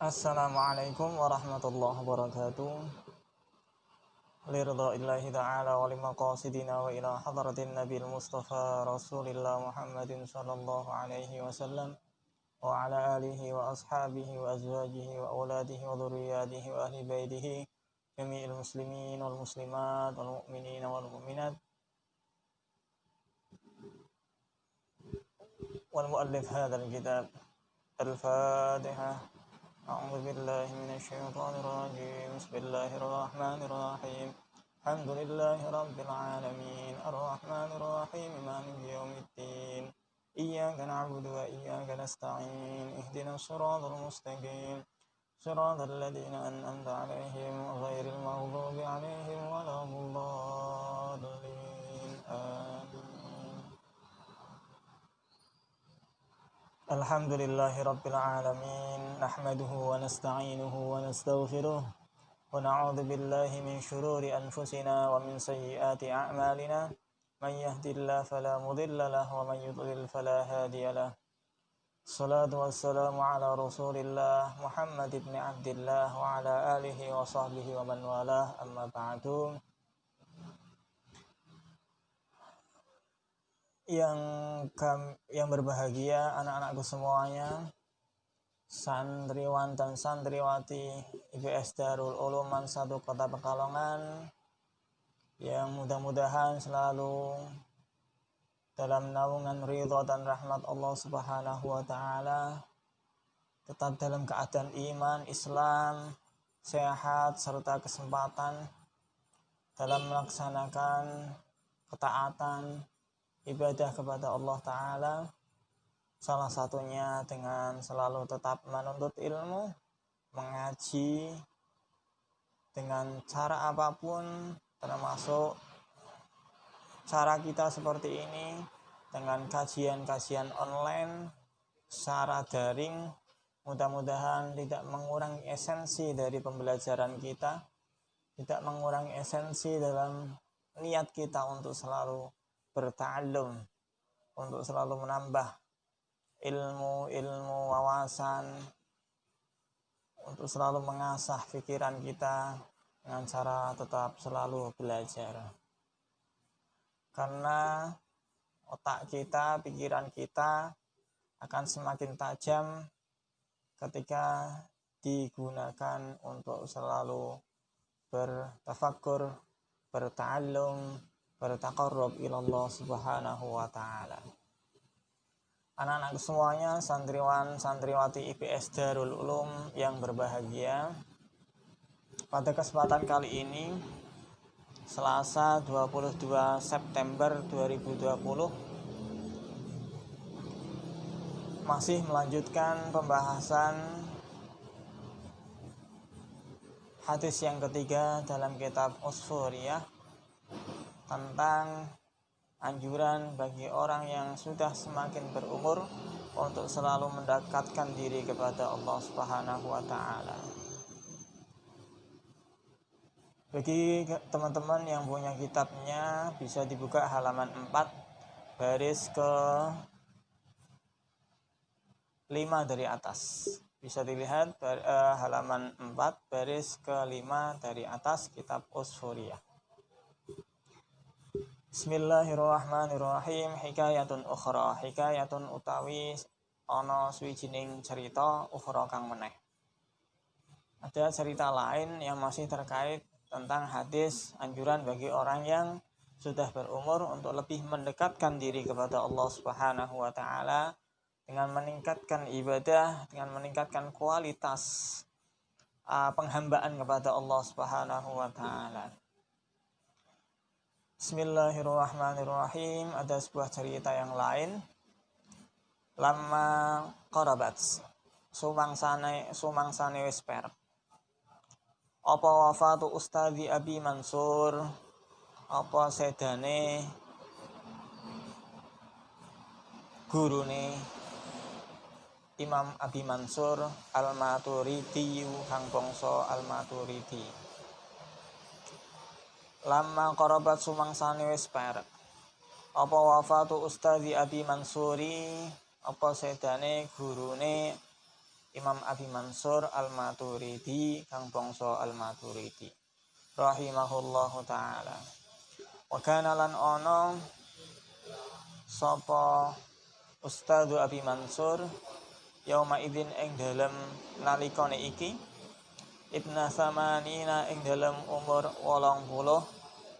Assalamualaikum warahmatullahi wabarakatuh. Liridha'illahi ta'ala wa limaqasidina wa ila hadratin nabil mustafa rasulillah Muhammadin sallallahu alaihi wasallam wa ala alihi wa ashabihi wa azwajihi wa awladihi wa dhurriyyatihi wa ahli baitihi jami'il muslimin wal muslimat wal mu'minin wal mu'minat wal muallif hadzal kitab. Al-Fatihah. أعوذ بالله من الشيطان الرجيم بسم الله الرحمن الرحيم الحمد لله رب العالمين الرحمن الرحيم مالك يوم الدين إياك نعبد وإياك نستعين اهدنا الصراط المستقيم صراط الذين أنعمت عليهم غير المغضوب عليهم ولا الضالين آمين. Alhamdulillahi Rabbil Alamin. Nahmaduhu wa nasta'inuhu wa nastaghfiruh wa na'udzu billahi min shururi anfusina wa min sayyiati a'malina. Man yahdihillahu fala mudilla lahu wa man yudlil fala hadiya lahu. Salatu wassalamu ala Rasulillah Muhammad ibn Abdillah wa ala alihi wa sahbihi wa man walah, amma ba'du. Yang berbahagia, anak-anakku semuanya, santriwan dan santriwati IPS Darul Ulum Man 1 Kota Pekalongan, yang mudah-mudahan selalu dalam naungan ridha dan rahmat Allah Subhanahu wa Ta'ala, tetap dalam keadaan iman, Islam, sehat serta kesempatan dalam melaksanakan ketaatan ibadah kepada Allah Ta'ala, salah satunya dengan selalu tetap menuntut ilmu, mengaji dengan cara apapun, termasuk cara kita seperti ini dengan kajian-kajian online secara daring. Mudah-mudahan tidak mengurangi esensi dari pembelajaran kita, tidak mengurangi esensi dalam niat kita untuk selalu berta'allum, untuk selalu menambah ilmu wawasan, untuk selalu mengasah pikiran kita dengan cara tetap selalu belajar. Karena otak kita, pikiran kita akan semakin tajam ketika digunakan untuk selalu bertafakkur, berta'allum, bertaqarrub ilallah subhanahu wa ta'ala. Anak-anak semuanya, santriwan santriwati IPS Darul Ulum yang berbahagia, pada kesempatan kali ini Selasa 22 September 2020 masih melanjutkan pembahasan hadis yang ketiga dalam kitab Usfuriyah tentang anjuran bagi orang yang sudah semakin berumur untuk selalu mendekatkan diri kepada Allah Subhanahu wa Ta'ala. Bagi teman-teman yang punya kitabnya, bisa dibuka halaman 4 baris ke 5 dari atas. Bisa dilihat halaman 4 baris ke 5 dari atas kitab Usfuriyah. Bismillahirrahmanirrahim. Hikayatun ukhra, hikayatun utawi ana swijining cerita ukhra kang meneh. Ada cerita lain yang masih terkait tentang hadis anjuran bagi orang yang sudah berumur untuk lebih mendekatkan diri kepada Allah Subhanahu wa Ta'ala dengan meningkatkan ibadah, dengan meningkatkan kualitas penghambaan kepada Allah Subhanahu wa Ta'ala. Bismillahirrahmanirrahim. Ada sebuah cerita yang lain. Lama qarabat, sumangsane wis perep apa wafatu Ustadzi Abi Mansur, apa sedane gurune Imam Abi Mansur Al-Maturidi kang bangsa Al-Maturidi. Lama qarabat sumangsane wis perep apa wafatu Ustadzi Abi Mansuri, apa sedane gurune Imam Abi Mansur Al-Maturidi kang bangsa Al-Maturidi rahimahullahu taala. Wa kana lan ana sapa Ustadz Abi Mansur yauma idzin ing dalem nalikane iki ibna samanina ing dalem umur 80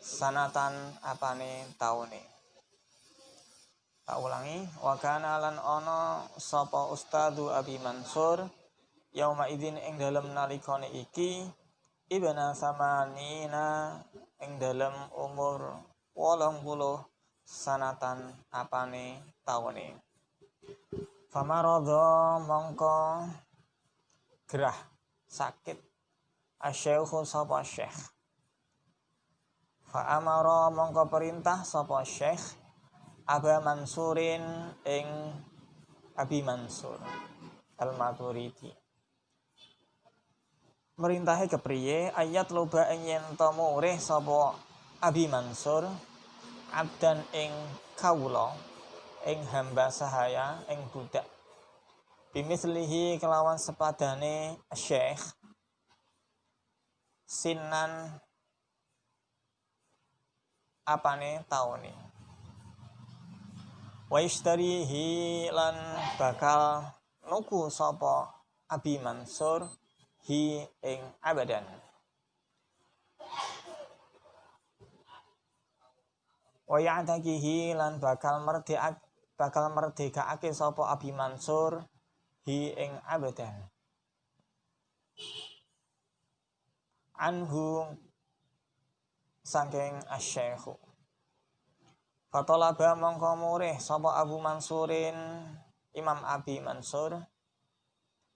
sanatan apane taune. Tak ulangi, wa kana lan ana sapa Ustadz Abi Mansur yauma idzin ing dalem nalikane iki ibna samanina ing dalem umur 80 sanatan apane taune. Famaradha mongko gerah sakit asyaikhu sapa syekh. Fa amara mongko perintah sapa syekh Aba Mansurin ing Abi Mansur Al-Maturidi. Merintahe kepriye ayat loba ing yen to murih sapa Abi Mansur abdan ing kawula ing hamba sahaya ing budak bimislihi kelawan sepadane syekh sinan apane taune wa ishtarihi lan bakal nuku sapa Abi Mansur hi ing abadan wa ya'takihi lan bakal merdekaake sapa Abi Mansur hi ing abadan anhu saking asy-syaikhu. Fatalaba mongko murih sapa Abu Mansurin Imam Abi Mansur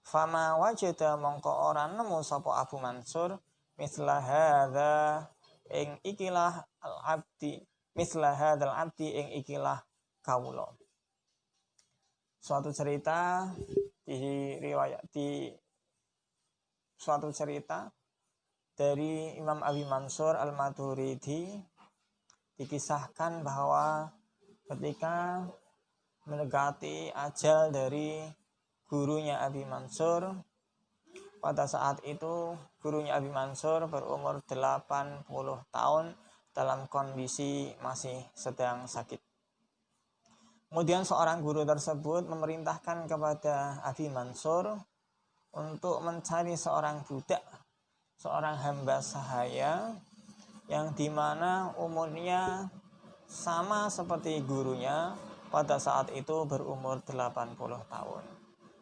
fama wajada mongko ora nemu sapa Abu Mansur misla hadza ing ikilah al-abdi misla hadzal abdi ing ikilah kawula. Suatu cerita dari Imam Abi Mansur Al-Maturidi dikisahkan bahwa ketika mendekati ajal dari gurunya Abi Mansur, pada saat itu gurunya Abi Mansur berumur 80 tahun dalam kondisi masih sedang sakit. Kemudian seorang guru tersebut memerintahkan kepada Abi Mansur untuk mencari seorang budak, seorang hamba sahaya yang dimana umurnya sama seperti gurunya pada saat itu berumur 80 tahun.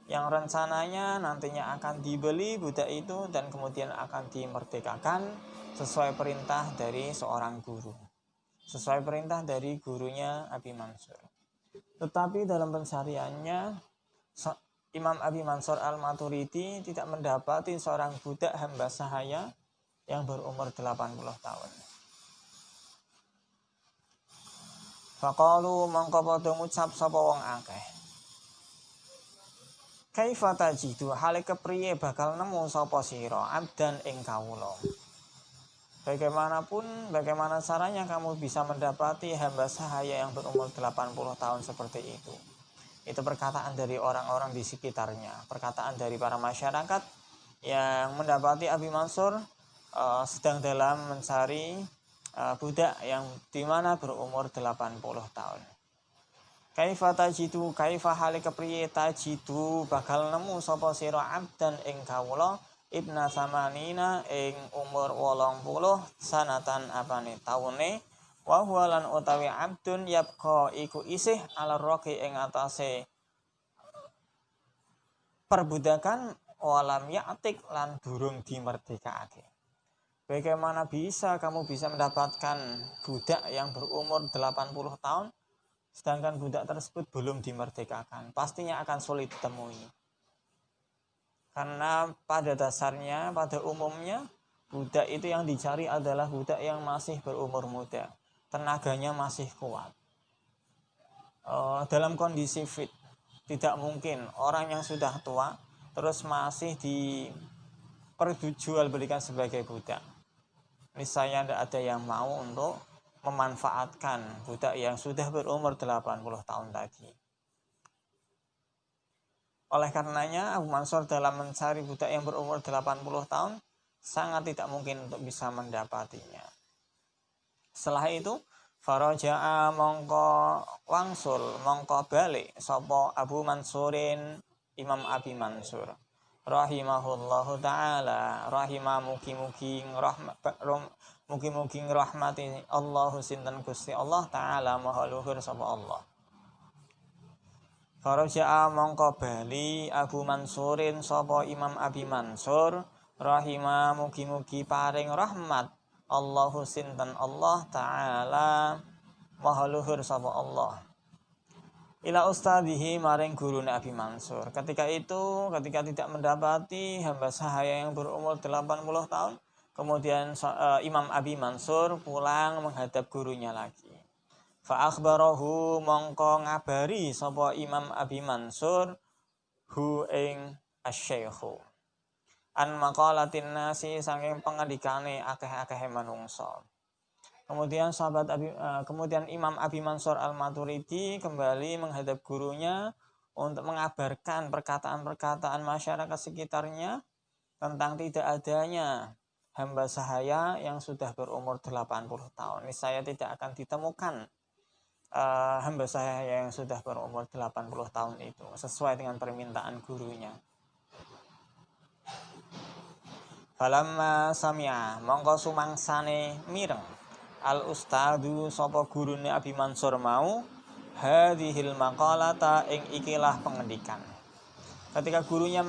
Yang rencananya nantinya akan dibeli budak itu dan kemudian akan dimerdekakan sesuai perintah dari seorang guru. Sesuai perintah dari gurunya Abi Mansur. Tetapi dalam pencariannya Imam Abi Mansur Al-Maturidi tidak mendapati seorang budak hamba sahaya yang berumur 80 tahun. Faqalu mangko padha ngucap sapa wong akeh. Kaifa tajidu hale kepriye bakal nemu sapa sira abdan ing kawula. Bagaimana caranya kamu bisa mendapati hamba sahaya yang berumur 80 tahun seperti itu? Itu perkataan dari orang-orang di sekitarnya, perkataan dari para masyarakat yang mendapati Abi Mansur sedang dalam mencari budak yang dimana berumur 80 tahun. Kaifa tajidu kaifa hale kepriye tajidu bakal nemu sapa sira abdan ing kawula ibna samanina ing umur 80 sanatan apane taune wa huwa lan utawi abdun yabqa iku isih ala roki ing atase perbudakan walam ya'tik lan durung dimerdekake. Bagaimana bisa kamu bisa mendapatkan budak yang berumur 80 tahun sedangkan budak tersebut belum dimerdekakan? Pastinya akan sulit ditemui. Karena pada dasarnya, pada umumnya budak itu yang dicari adalah budak yang masih berumur muda, tenaganya masih kuat, dalam kondisi fit. Tidak mungkin orang yang sudah tua terus masih diperjual belikan sebagai budak. Misalnya tidak ada yang mau untuk memanfaatkan budak yang sudah berumur 80 tahun tadi. Oleh karenanya Abu Mansur dalam mencari budak yang berumur 80 tahun sangat tidak mungkin untuk bisa mendapatinya. Setelah itu faraja'a mongko wangsul mongko balik sapa Abu Mansurin Imam Abi Mansur rahimahullahu taala mugi-mugi rahmati Allahu sinten Gusti Allah taala maha luhur sapa Allah. Faraja'a mongko bali Abu Mansurin sapa Imam Abi Mansur mugi-mugi paring rahmat Allahu sinten Allah taala maha luhur sapa Allah ila ustadihi maring guru Abi Mansur. Ketika tidak mendapati hamba sahaya yang berumur 80 tahun, kemudian Imam Abi Mansur pulang menghadap gurunya lagi. Fa akhbarahu mongko ngabari sapa Imam Abi Mansur hu ing asy-syaikhu an maqalatin nasi saking pengandikane akeh-akehe manungsa. Kemudian Imam Abi Mansur Al-Maturidi kembali menghadap gurunya untuk mengabarkan perkataan-perkataan masyarakat sekitarnya tentang tidak adanya hamba sahaya yang sudah berumur 80 tahun. Niscaya tidak akan ditemukan hamba sahaya yang sudah berumur 80 tahun itu sesuai dengan permintaan gurunya. Falamma sami'a mongko sumangsane mireng al ustadu sapa gurune Abi Mansur mau hadhil maqalata ing ikilah pengendikan. Ketika gurunya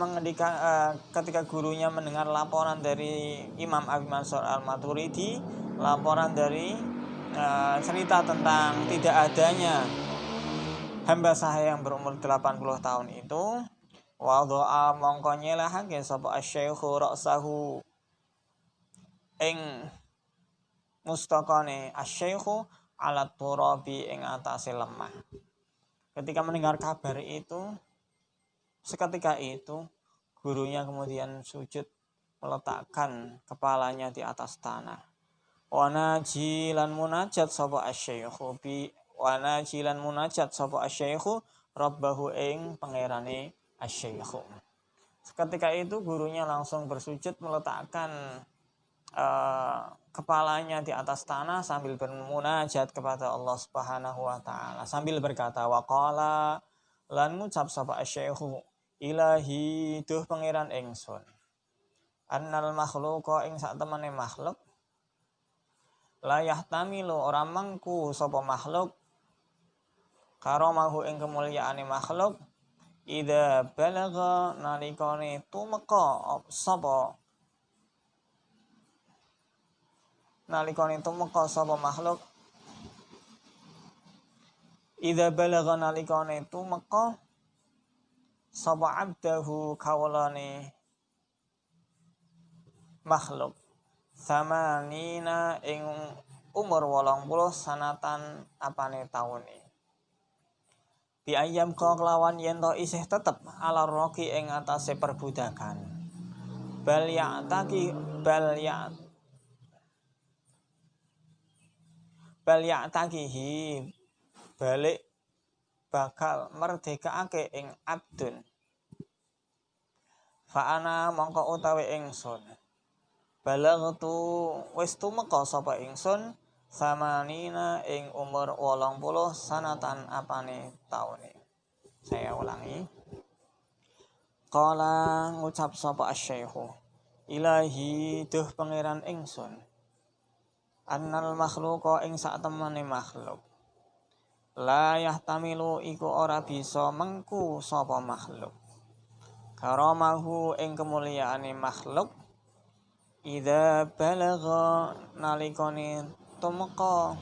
mendengar laporan dari Imam Abi Mansur Al-Maturidi, laporan dari cerita tentang tidak adanya hamba sahaya yang berumur 80 tahun itu, wadha'a mongko nyelahake sapa asy-syaikhu ra'sahu ing mustaqane asy-syaikhu alat turabi ing atase lemah. Ketika mendengar kabar itu, seketika itu gurunya kemudian sujud meletakkan kepalanya di atas tanah. Wanajilan munajat sapa asy-syaikhu rabbahu ing pangerane asy-syaikhu. Seketika itu gurunya langsung bersujud meletakkan kepalanya di atas tanah sambil bermunajat kepada Allah Subhanahu wa taala sambil berkata waqala lan ngucap sapa asy-syaikhu ilahi duh pangeran ingsun annal makhluqa ing sak temene makhluk la yahtamilu ora mangku sapa makhluk karamahu ing kemuliaane makhluk idza balagha nalikane tumeka sapa makhluk idza balagha nalikane tumeka sapa abdahu kawulane makhluk samanina ing umur 80 sanatan apane taune bi ayyam kelawan yen to isih tetep ala roki ing atase perbudakan bal ya'takihi balik bakal merdekaake ing abdun fa ana mongko utawi ingsun balagtu wis tumeka sapa ingsun samanina ing umur 80 sanatan apane taune. Saya ulangi. Qala ngucap sapa asy-syaikhu ilahi duh pangeran ingsun annal makhluqa ing sak temene makhluk la yahtamilu iku ora bisa mengku sapa makhluk karamahu ing kemuliaane makhluk idza balagha nalikane tumeka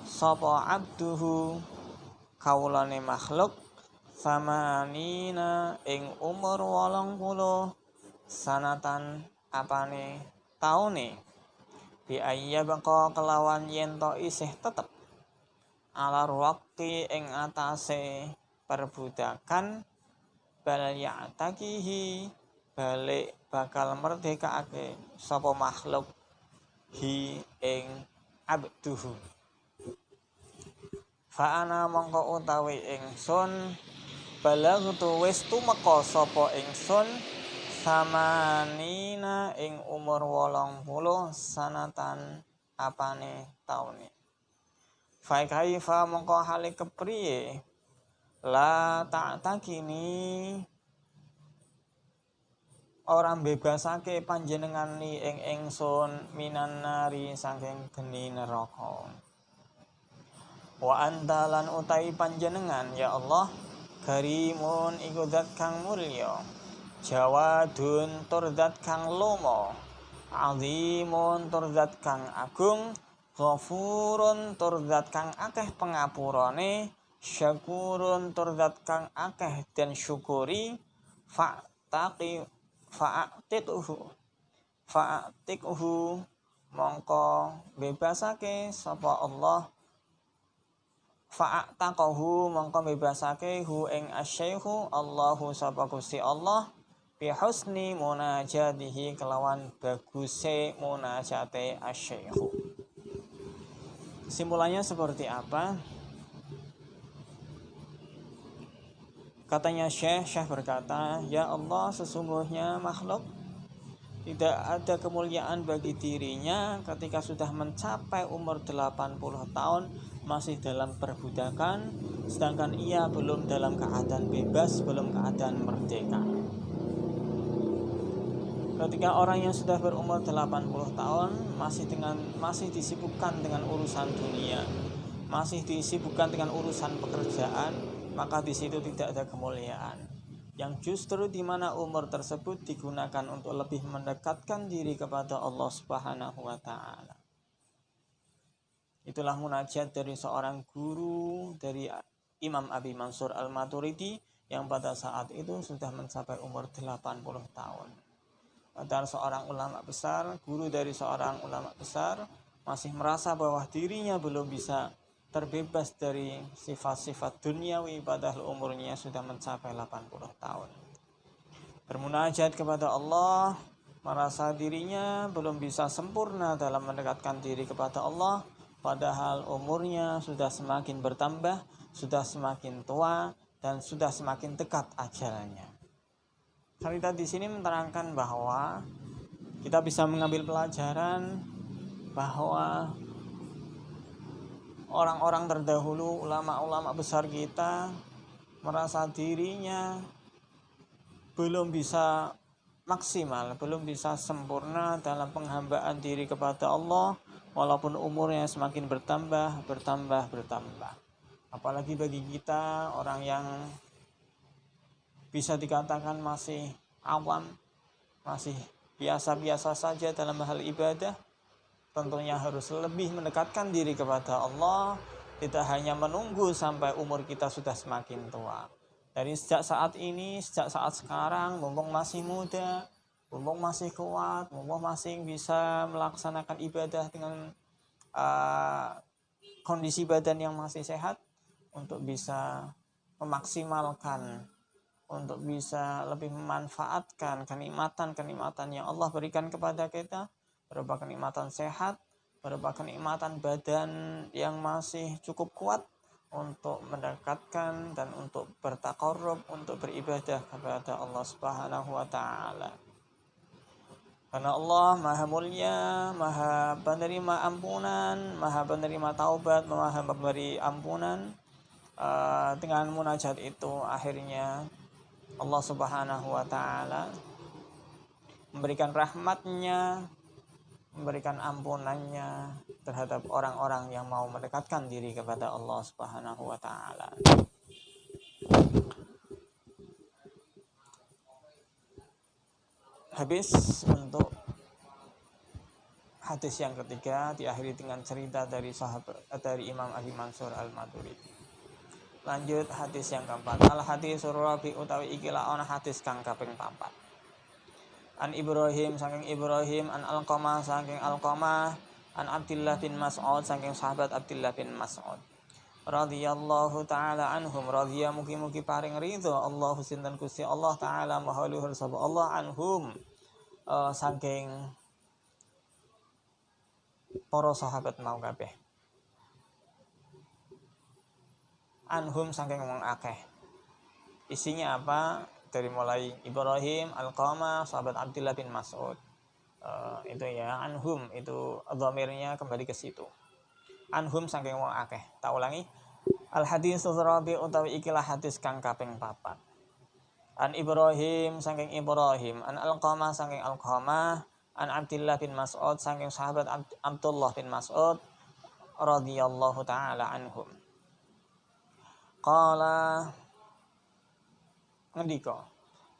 sapa abduhu kawulane makhluk samanina ing umur 80 sanatan apane taune bi ayyabqa kelawan yen to isih tetep ala waqti ing atase perbudakan bal ya'takihi balik bakal merdekaake sapa makhluk hi ing abduhu fa ana mongko utawi ingsun Balagtu wis tumeka sapa ingsun samanina ing umur 80 sanatan apane taune. Fa kaifa mongko hale kepriye la ta'takini ora bebasake panjenengan ni ing ingsun minan nari saking geni neraka. Wa anta lan utai panjenengan ya Allah karimun iku zat kang mulya, jawadun tur zat kang lomo, azimun tur zat kang agung, ghafurun tur zat kang akeh pangapurane, syakurun tur zat kang akeh den syukuri, fa'atiquhu mongko bebasake sapa Allah, fa'ataqahu mongko bebasake hu ing asyaikhu Allahu sapa Gusti Allah bi husni munajatihi kelawan baguse munajate asyaikhu. Kesimpulannya seperti apa? Katanya Syekh berkata, ya Allah, sesungguhnya makhluk tidak ada kemuliaan bagi dirinya ketika sudah mencapai umur 80 tahun masih dalam perbudakan, sedangkan ia belum dalam keadaan bebas, belum keadaan merdeka. Ketika orang yang sudah berumur 80 tahun masih disibukkan dengan urusan dunia, masih disibukkan dengan urusan pekerjaan, maka di situ tidak ada kemuliaan. Yang justru di mana umur tersebut digunakan untuk lebih mendekatkan diri kepada Allah Subhanahu wa taala. Itulah munajat dari seorang guru dari Imam Abi Mansur Al-Maturidi yang pada saat itu sudah mencapai umur 80 tahun. Padahal seorang ulama besar, guru dari seorang ulama besar masih merasa bahwa dirinya belum bisa terbebas dari sifat-sifat duniawi padahal umurnya sudah mencapai 80 tahun. Bermunajat kepada Allah, merasa dirinya belum bisa sempurna dalam mendekatkan diri kepada Allah, padahal umurnya sudah semakin bertambah, sudah semakin tua, dan sudah semakin dekat ajalnya. Cerita di sini menerangkan bahwa kita bisa mengambil pelajaran bahwa orang-orang terdahulu, ulama-ulama besar kita merasa dirinya belum bisa maksimal, belum bisa sempurna dalam penghambaan diri kepada Allah, walaupun umurnya semakin bertambah. Apalagi bagi kita, orang yang bisa dikatakan masih awam, masih biasa-biasa saja dalam hal ibadah, tentunya harus lebih mendekatkan diri kepada Allah, tidak hanya menunggu sampai umur kita sudah semakin tua. Dari sejak saat ini, sejak saat sekarang, mumpung masih muda, mumpung masih kuat, mumpung masih bisa melaksanakan ibadah dengan kondisi badan yang masih sehat, untuk bisa memaksimalkan, untuk bisa lebih memanfaatkan kenikmatan-kenikmatan yang Allah berikan kepada kita, berupa kenikmatan sehat, berupa kenikmatan badan yang masih cukup kuat untuk mendekatkan dan untuk bertaqarrub, untuk beribadah kepada Allah Subhanahu wa taala. Karena Allah Maha Mulia, Maha penerima ampunan, Maha penerima taubat, Maha memberi ampunan. Dengan munajat itu akhirnya Allah Subhanahu wa taala memberikan rahmatnya, memberikan ampunannya terhadap orang-orang yang mau mendekatkan diri kepada Allah Subhanahu wa taala. Habis untuk hadis yang ketiga, diakhiri dengan cerita dari Imam Abi Mansur Al-Maturidi. Lanjut hadis yang keempat. Al hadis rabi utawi ikilah ana hadis kang kaping 4. An Ibrahim saking Ibrahim, an Alqamah saking Alqamah, an Abdullah bin Mas'ud saking sahabat Abdullah bin Mas'ud. Radhiyallahu taala anhum, radhiya mugi-mugi paring ridho Allahu sinten Gusti Allah taala maha luhur sapa Allah anhum saking para sahabat mau kabeh. Anhum saking wong akeh. Isinya apa? Dari mulai Ibrahim, Alqamah, sahabat Abdullah bin Mas'ud. Itu ya, anhum itu dhamirnya kembali ke situ. Anhum saking wong akeh. Tak ulangi. Al hadis rabi utawi ikilah hadis kang kaping 4. An Ibrahim saking Ibrahim, an Alqamah saking Alqamah, an Abdullah bin Mas'ud saking sahabat Abdullah bin Mas'ud radhiyallahu taala anhum. Qala ngendika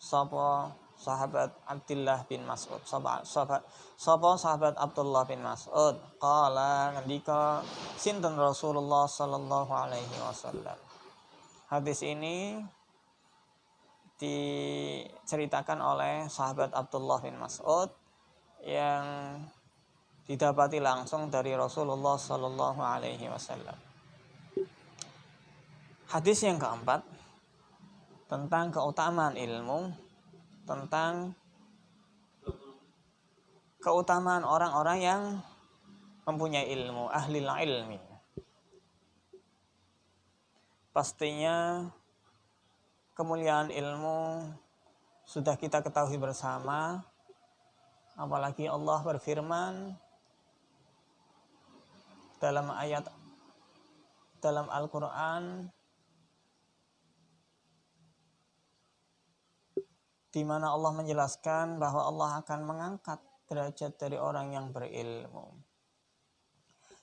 sapa sahabat Abdullah bin Mas'ud, sapa sahabat Abdullah bin Mas'ud, qala ngendika sinten Rasulullah sallallahu alaihi wasallam. Hadis ini diceritakan oleh sahabat Abdullah bin Mas'ud yang didapati langsung dari Rasulullah sallallahu alaihi wasallam. Hadis yang keempat tentang keutamaan ilmu, tentang keutamaan orang-orang yang mempunyai ilmu, ahli ilmi. Pastinya kemuliaan ilmu sudah kita ketahui bersama, apalagi Allah berfirman dalam ayat dalam Al-Quran di mana Allah menjelaskan bahwa Allah akan mengangkat derajat dari orang yang berilmu.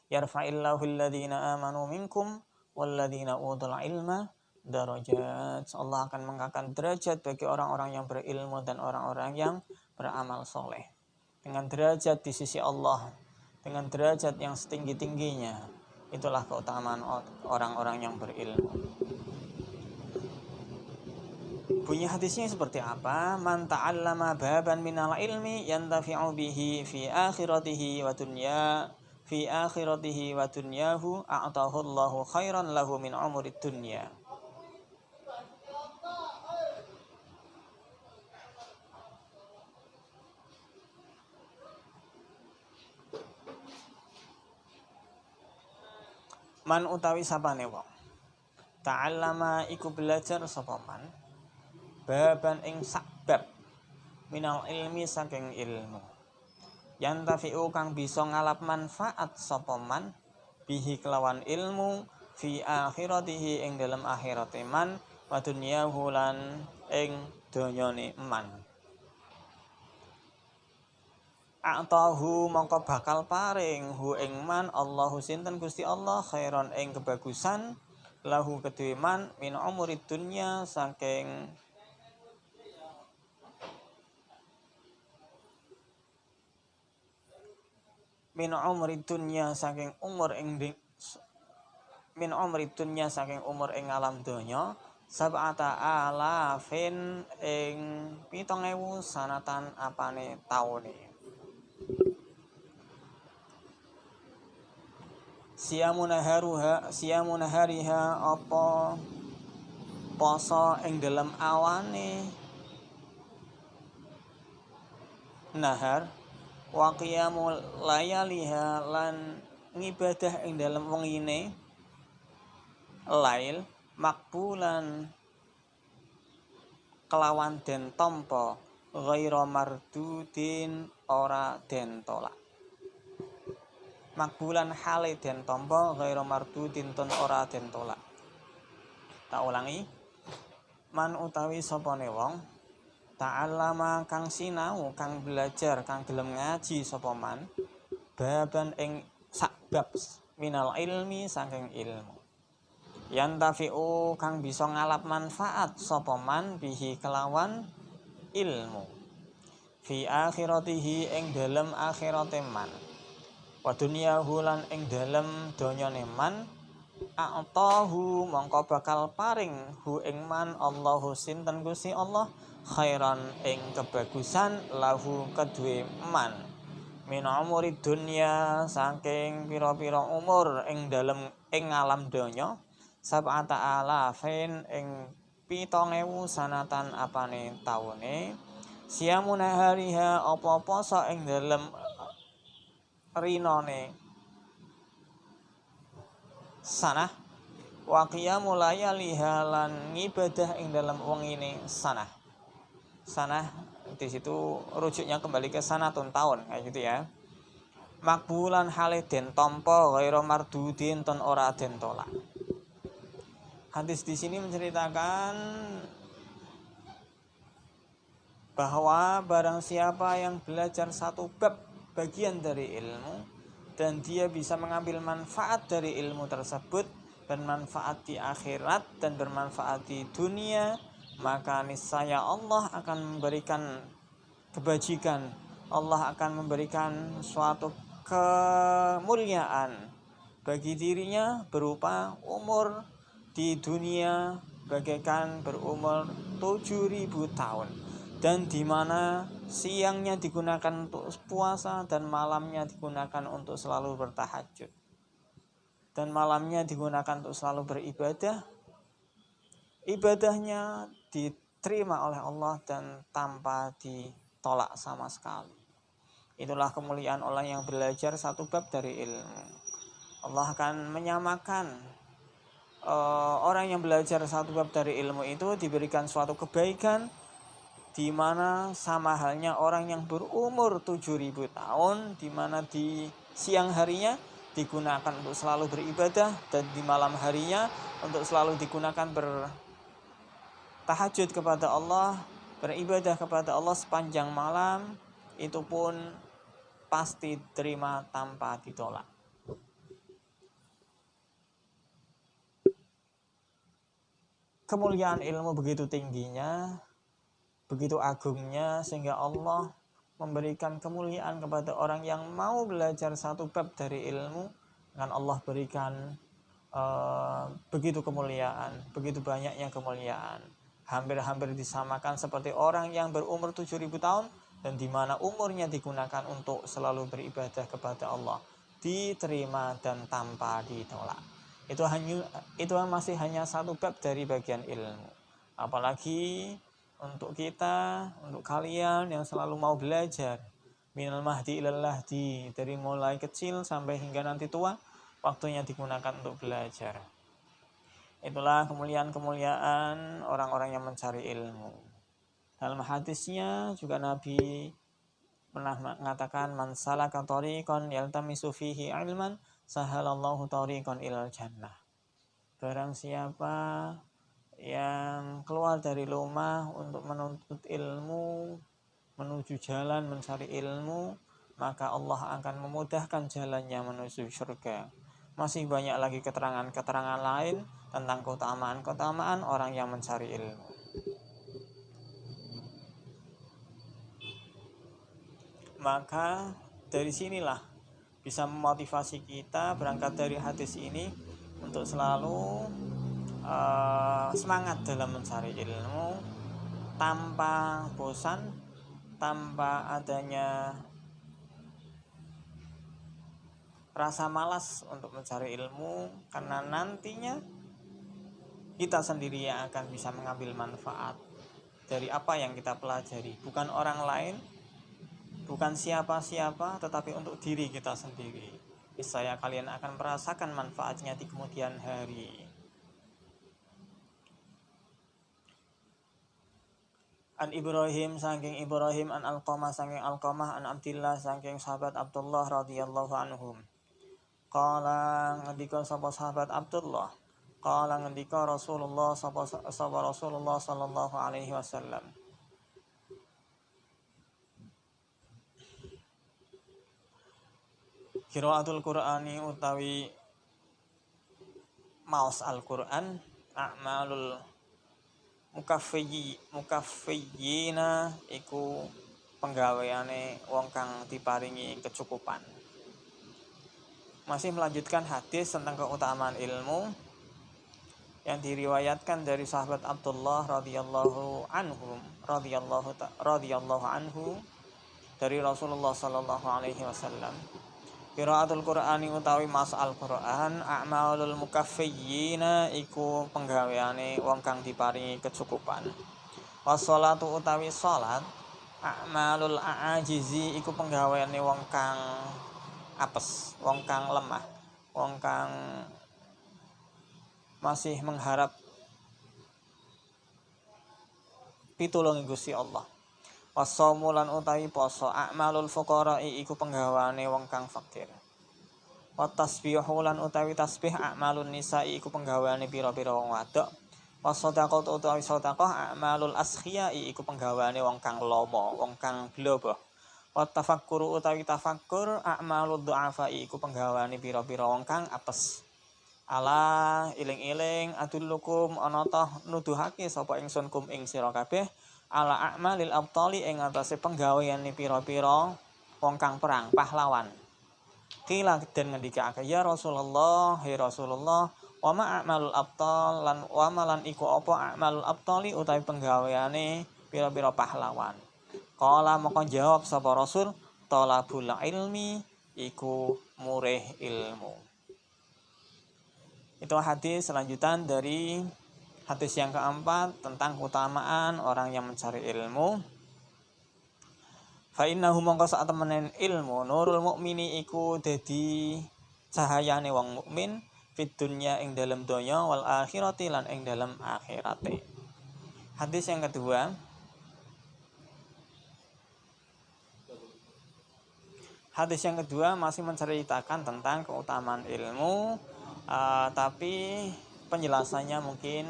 Yarfa'illahu alladhina amanu minkum walladzina utul ilma darajat. Allah akan mengangkat derajat bagi orang-orang yang berilmu dan orang-orang yang beramal soleh dengan derajat di sisi Allah, dengan derajat yang setinggi-tingginya. Itulah keutamaan orang-orang yang berilmu. Bunyi hadisnya seperti apa? Man ta'allama baban minal ilmi yantafi'u bihi fi akhiratihi wa dunyahu a'tahu Allahu khairan lahu min umurid dunya. Man utawi sapane wong ta'allama iku belajar sapa man baban ing sakbab minal ilmi saking ilmu yantafi'u kang bisa ngalap manfaat sapa man bihi kelawan ilmu fi akhiratihi ing dalam akhirate man wa dunyahu lan ing donyane man. A'tahu mongko bakal paring hu ing man Allahu sinten Gusti Allah khairon ing kebagusan lahu kedue man min umurid dunya saking min umri dunya saking umur ing alam donya sab'ata alafin ing 7.000 sanatan apane taune. Siamuna hariha apa poso ing dalam awane nahar wa qiyamul layaliha lan ngibadah ing dalem wengine lail makbulan kelawan den tampa ghaira mardudin ora den tolak. Makbulan hale den tampa ghaira mardudin ton ora den tolak. Tak ulangi. Man utawi sapane wong ta'allama kang sinau, kang belajar, kang gelem ngaji sapa man baban ing sakbab minal ilmi saking ilmu. Yantafi'u kang bisa ngalap manfaat sapa man bihi kelawan ilmu. Fi akhiratihi ing dalem akhirate man. Wa dunyahu lan ing dalem donyane man. A'tahu mongko bakal paring hu ing man Allahu sinten Gusti Allah khairan ing kebagusan lahu kedue man min umuri dunya saking pira-pira umur ing dalem ing alam donya sab'ata alafin ing 7.000 sanatan apane taune siamuna hariha apa poso ing dalem rinone sanah wa qiyamul layaliha lan ngibadah ing dalam wengine sanah. Sanah di situ rujuknya kembali ke sanatun tahun kayak gitu ya. Makbulan hale den tampa ghairu mardudin ton ora den tolak. Hadis di sini menceritakan bahwa barang siapa yang belajar satu bab bagian dari ilmu dan dia bisa mengambil manfaat dari ilmu tersebut dan manfaat di akhirat dan bermanfaat di dunia, maka niscaya Allah akan memberikan kebajikan, Allah akan memberikan suatu kemuliaan bagi dirinya berupa umur di dunia bagaikan berumur 7.000 tahun, dan di mana siangnya digunakan untuk puasa dan malamnya digunakan untuk selalu bertahajud, dan malamnya digunakan untuk selalu beribadah. Ibadahnya diterima oleh Allah dan tanpa ditolak sama sekali. Itulah kemuliaan orang yang belajar satu bab dari ilmu. Allah akan menyamakan orang yang belajar satu bab dari ilmu itu diberikan suatu kebaikan, di mana sama halnya orang yang berumur 7.000 tahun, di mana di siang harinya digunakan untuk selalu beribadah dan di malam harinya untuk selalu digunakan bertahajud kepada Allah, beribadah kepada Allah sepanjang malam, itu pun pasti terima tanpa ditolak. Kemuliaan ilmu begitu tingginya, begitu agungnya, sehingga Allah memberikan kemuliaan kepada orang yang mau belajar satu bab dari ilmu, dan Allah berikan begitu kemuliaan, begitu banyaknya kemuliaan, hampir-hampir disamakan seperti orang yang berumur 7.000 tahun dan di mana umurnya digunakan untuk selalu beribadah kepada Allah, diterima dan tanpa ditolak. Itu masih hanya satu bab dari bagian ilmu. Apalagi untuk kita, untuk kalian yang selalu mau belajar, minal mahdi ilal lahdi, dari mulai kecil sampai hingga nanti tua, waktunya digunakan untuk belajar. Itulah kemuliaan-kemuliaan orang-orang yang mencari ilmu. Dalam hadisnya juga Nabi pernah mengatakan, man salaka tariqan yaltamisu fihi ilman sahalallahu tariqan ilal jannah. Barang siapa yang keluar dari rumah untuk menuntut ilmu, menuju jalan mencari ilmu, maka Allah akan memudahkan jalannya menuju surga. Masih banyak lagi keterangan-keterangan lain tentang keutamaan-keutamaan orang yang mencari ilmu. Maka dari sinilah bisa memotivasi kita berangkat dari hadis ini untuk selalu semangat dalam mencari ilmu tanpa bosan, tanpa adanya rasa malas untuk mencari ilmu, karena nantinya kita sendiri yang akan bisa mengambil manfaat dari apa yang kita pelajari, bukan orang lain, bukan siapa-siapa, tetapi untuk diri kita sendiri. Niscaya kalian akan merasakan manfaatnya di kemudian hari. An Ibrahim saking Ibrahim, an Alqamah saking Alqamah, an Abdillah saking sahabat Abdullah radhiyallahu anhum. Qala ngendika sapa sahabat Abdullah, qala ngendika Rasulullah sapa Rasulullah sallallahu alaihi wasallam. Qiraatul Qur'ani utawi maos Al-Qur'an, a'malul mukaffiyina iku penggaweane wong kang diparingi kecukupan. Masih melanjutkan hadis tentang keutamaan ilmu yang diriwayatkan dari sahabat Abdullah radhiyallahu anhu dari Rasulullah sallallahu alaihi wasallam. Qiraatul Qur'ani utawi mas Al-Qur'an, a'malul mukaffiyina iku penggaweane wong kang diparingi kecukupan. Wassalatu utawi salat, a'malul a'ajizi iku penggaweane wong kang apes, wong kang lemah, wong kang masih mengharap pitulungi Gusti Allah. Wasaumu lan utawi poso a'malul fuqara'i iku penggawane wong kang fakir. Wa tasbihu lan utawi tasbih a'malun nisa'i iku penggawane pira-pira wong wadok. Wa shadaqah utawi shadaqah a'malul askhiya'i iku penggawane wong kang lomo, wong kang blobo. Wa tafakkuru utawi tafakkur a'malud du'afa'i iku penggawane pira-pira wong kang apes. Ala iling-iling adullukum ana ta nuduhake sapa ingsun kum ing sira kabeh ala a'malil abtali ing atase penggaweane pira-pira wong kang perang pahlawan. Qila den ngendikake ya Rasulullah, he Rasulullah, wa ma a'malul abtal lan wa malan iku apa a'malul abtali utawi penggaweane pira-pira pahlawan. Qala maka jawab sapa Rasul, talabul ilmi iku murih ilmu. Itu hadis selanjutan dari hadis yang keempat tentang keutamaan orang yang mencari ilmu. Fa innahu mongko sak temenen ilmu nurul mukmini iku dadi cahayane wong mukmin fid dunya ing dalam donya wal akhirati lan ing dalam akhirate. Hadis yang kedua. Hadis yang kedua masih menceritakan tentang keutamaan ilmu, tapi penjelasannya mungkin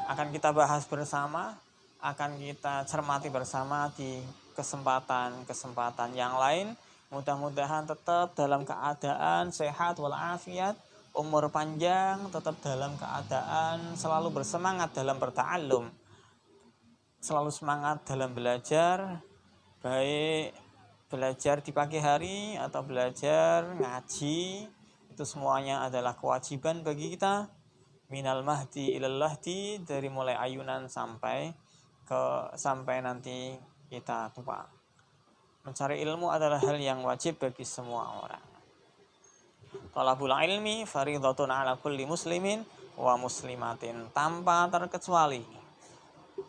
akan kita bahas bersama, akan kita cermati bersama di kesempatan-kesempatan yang lain. Mudah-mudahan tetap dalam keadaan sehat walafiat, umur panjang, tetap dalam keadaan selalu bersemangat dalam berta'allum, selalu semangat dalam belajar, baik belajar di pagi hari atau belajar ngaji, itu semuanya adalah kewajiban bagi kita. Minal mahdi ilal lahdi, dari mulai ayunan sampai nanti kita tua. Mencari ilmu adalah hal yang wajib bagi semua orang. Talabul ilmi fardhatun ala kulli muslimin wa muslimatin, tanpa terkecuali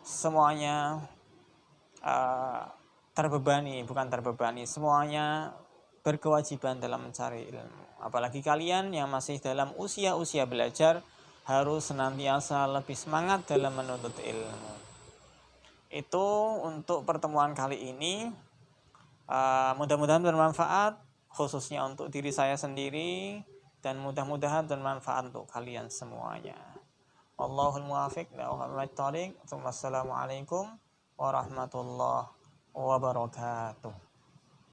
semuanya semuanya berkewajiban dalam mencari ilmu. Apalagi kalian yang masih dalam usia-usia belajar harus senantiasa lebih semangat dalam menuntut ilmu. Itu untuk pertemuan kali ini. Mudah-mudahan bermanfaat, khususnya untuk diri saya sendiri, dan mudah-mudahan bermanfaat untuk kalian semuanya. Wallahul muwaffiq ila aqwamit thoriq. Wassalamualaikum warahmatullahi wabarakatuh.